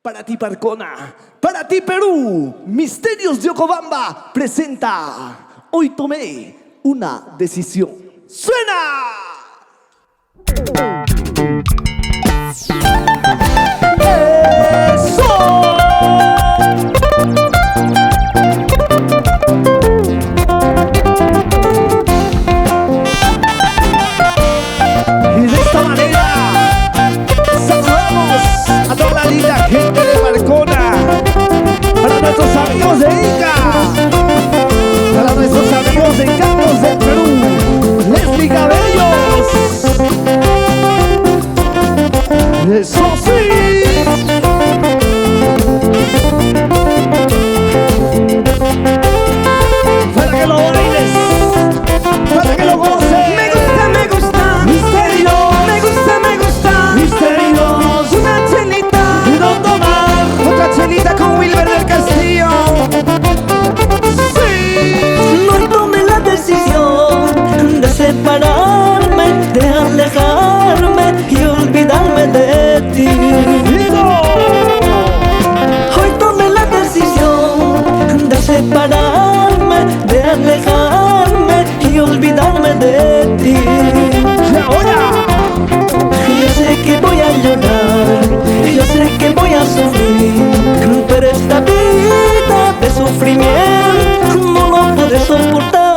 Para ti, Parcona. Para ti, Perú. Misterios de Ocobamba presenta Hoy tomé una decisión. ¡Suena! Gente de Parcona, para nuestros amigos de Ica, para nuestros amigos de Campos del Perú, Leslie Cabellos. ¡Eso sí! Para que lo bailes, para que lo goces. Me gusta, misterio. Me gusta, Misterios. una chelita, No tomar. otra chelita con Wilber del Castillo. Sí. Hoy tomé la decisión de separarme, de alejarme y olvidarme de ti. Hoy tomé la decisión de separarme, de alejarme y olvidarme de ti. Y ahora, Yo sé que voy a llorar, yo sé que voy a sufrir, pero esta vida de sufrimiento no lo puedo soportar.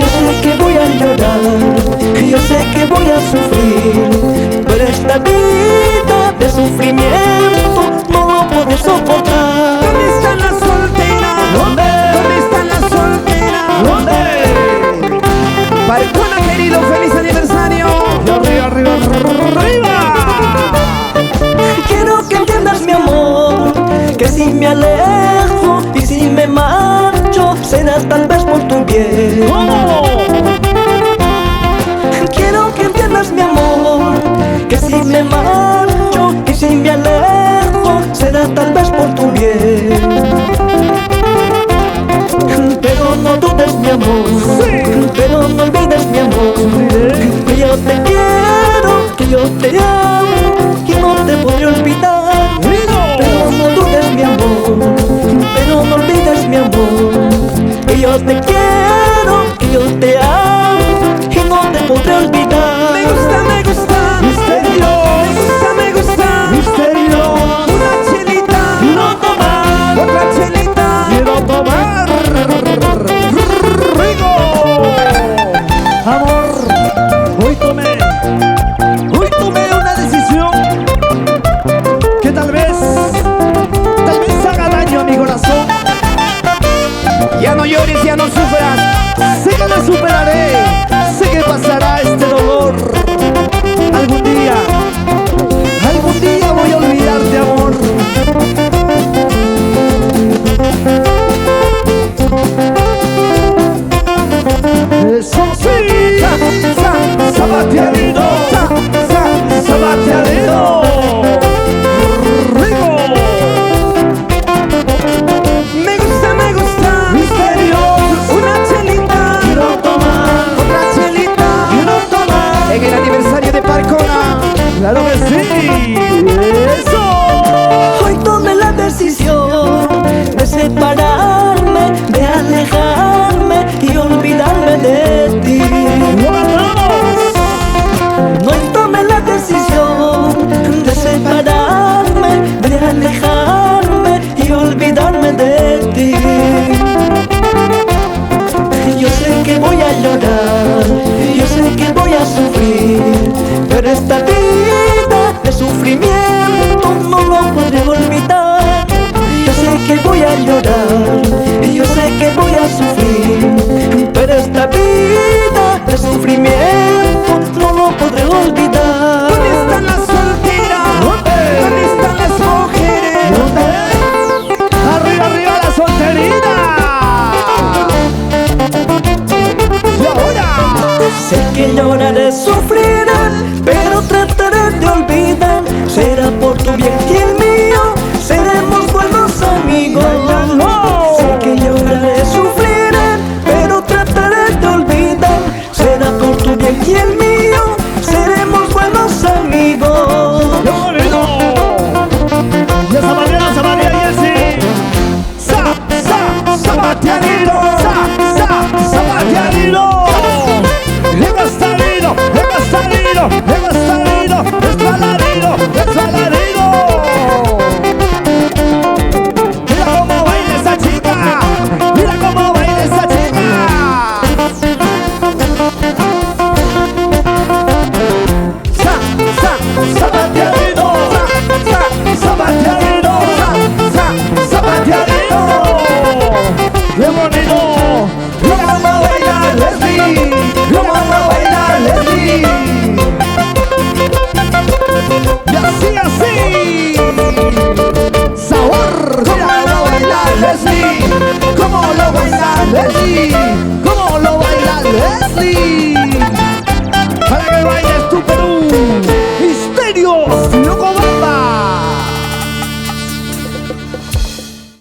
Yo sé que voy a llorar, yo sé que voy a sufrir, pero esta vida de sufrimiento no lo puedo soportar. ¿Dónde están las solteras? ¿dónde? ¿Dónde están las solteras? ¿Dónde? Parcona, querido, feliz aniversario. Y arriba, arriba, arriba. Quiero que entiendas, mi amor, que si me alejo y si me marcho, será tal vez por tu bien. ¿Cómo? Quiero que entiendas, mi amor, que si me marcho y si me alejo, será tal vez por tu bien. Pero no dudes, mi amor, pero no olvides, mi amor, que yo te quiero, que yo te amo.